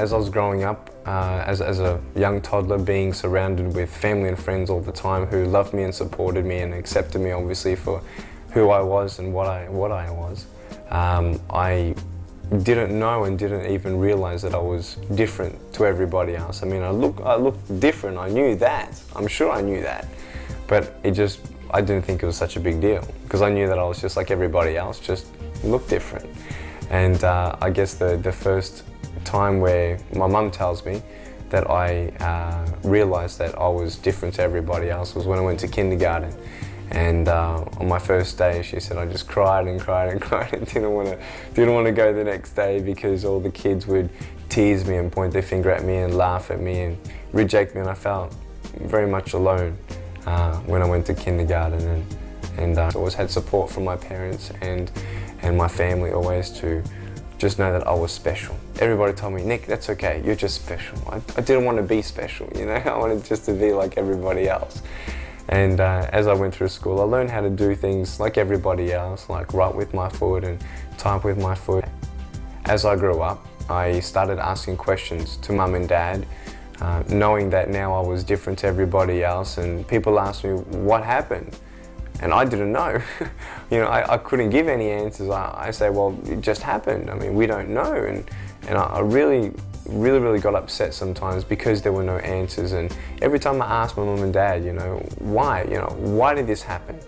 as I was growing up, as a young toddler, being surrounded with family and friends all the time who loved me and supported me and accepted me obviously for who I was and what I was, I didn't know and didn't even realize that I was different to everybody else. I mean, I looked different, I knew that, I'm sure I knew that, but I didn't think it was such a big deal because I knew that I was just like everybody else, just looked different. And I guess the first time where my mum tells me that I realized that I was different to everybody else was when I went to kindergarten. And on my first day, she said I just cried and cried and cried and didn't want to go the next day because all the kids would tease me and point their finger at me and laugh at me and reject me, and I felt very much alone when I went to kindergarten. And I always had support from my parents and my family always to just know that I was special. Everybody told me, Nick, that's okay, you're just special. I didn't want to be special, you know, I wanted just to be like everybody else. And as I went through school, I learned how to do things like everybody else, like write with my foot and type with my foot. As I grew up, I started asking questions to mum and dad, knowing that now I was different to everybody else, and people asked me what happened. And I didn't know. You know, I couldn't give any answers. I say, well, it just happened. I mean, we don't know. And I really got upset sometimes because there were no answers. And every time I asked my mum and dad, you know, why did this happen?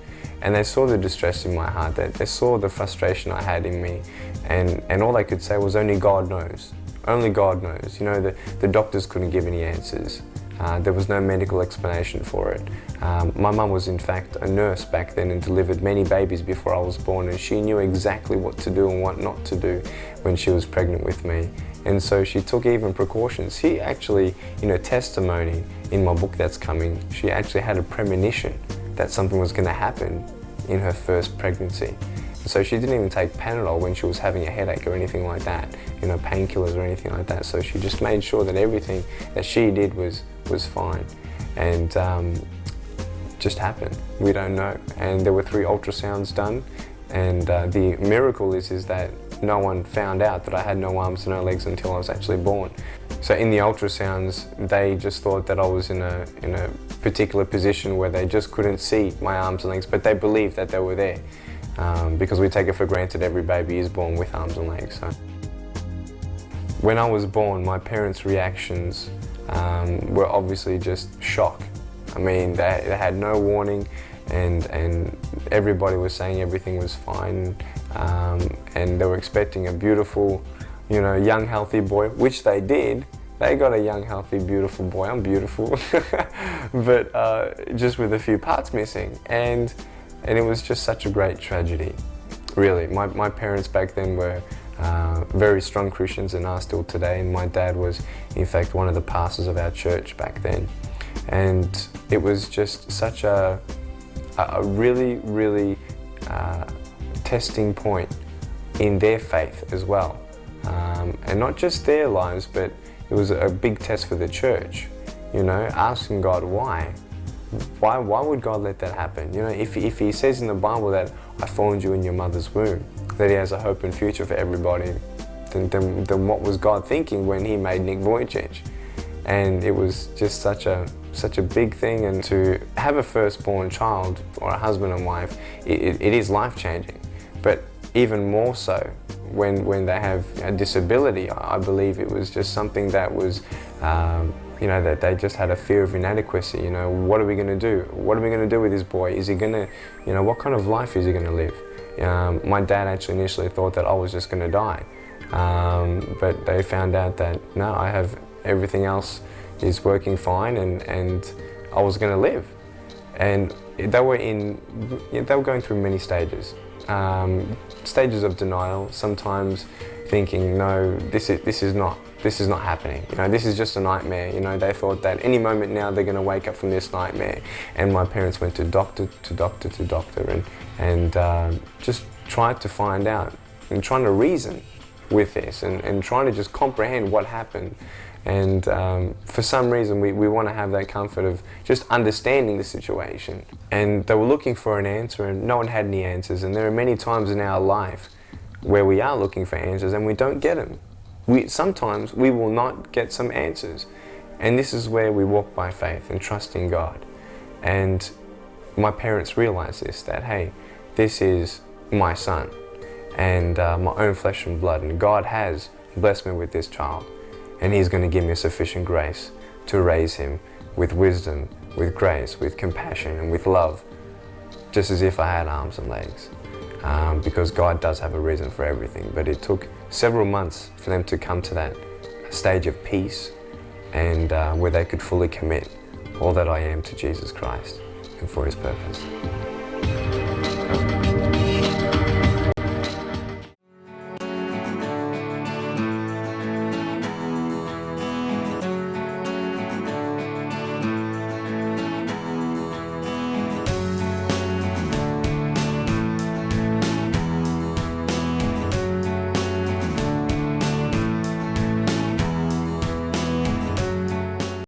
And they saw the distress in my heart. They saw the frustration I had in me. And all they could say was, only God knows. Only God knows. You know, the doctors couldn't give any answers. There was no medical explanation for it. My mum was in fact a nurse back then and delivered many babies before I was born, and she knew exactly what to do and what not to do when she was pregnant with me. And so she took even precautions. She actually, in her testimony in my book that's coming, she actually had a premonition that something was going to happen in her first pregnancy. So she didn't even take Panadol when she was having a headache or anything like that, you know, painkillers or anything like that. So she just made sure that everything that she did was fine. And just happened. We don't know. And there were 3 ultrasounds done. And the miracle is that no one found out that I had no arms and no legs until I was actually born. So in the ultrasounds, they just thought that I was in a particular position where they just couldn't see my arms and legs, but they believed that they were there. Because we take it for granted every baby is born with arms and legs. So. When I was born, my parents' reactions were obviously just shock. I mean, they had no warning, and everybody was saying everything was fine, and they were expecting a beautiful, you know, young, healthy boy, which they did. They got a young, healthy, beautiful boy. I'm beautiful, but just with a few parts missing. And it was just such a great tragedy, really. My parents back then were very strong Christians and are still today, and my dad was in fact one of the pastors of our church back then. And it was just such a really testing point in their faith as well. And not just their lives, but it was a big test for the church, you know, asking God why. Why would God let that happen? You know, if he says in the Bible that I formed you in your mother's womb, that he has a hope and future for everybody, then what was God thinking when he made Nick Vujicic? And it was just such a big thing, and to have a firstborn child or a husband and wife, it is life-changing. But even more so when they have a disability, I believe it was just something that was you know, that they just had a fear of inadequacy. You know, what are we going to do? What are we going to do with this boy? Is he going to, you know, what kind of life is he going to live? My dad actually initially thought that I was just going to die. But they found out that, no, I have everything else is working fine, and I was going to live. And they were going through many stages. Stages of denial, sometimes thinking, no, this is not happening. You know, this is just a nightmare. You know, they thought that any moment now they're going to wake up from this nightmare. And my parents went to doctor to doctor to doctor, and just tried to find out and trying to reason with this and trying to just comprehend what happened. And for some reason we want to have that comfort of just understanding the situation. And they were looking for an answer, and no one had any answers. And there are many times in our life where we are looking for answers and we don't get them. sometimes we will not get some answers. And this is where we walk by faith and trust in God. And my parents realized this, that hey, this is my son and my own flesh and blood, and God has blessed me with this child, and He's going to give me sufficient grace to raise him with wisdom, with grace, with compassion, and with love, just as if I had arms and legs. Because God does have a reason for everything. But it took several months for them to come to that stage of peace, and where they could fully commit all that I am to Jesus Christ and for His purpose.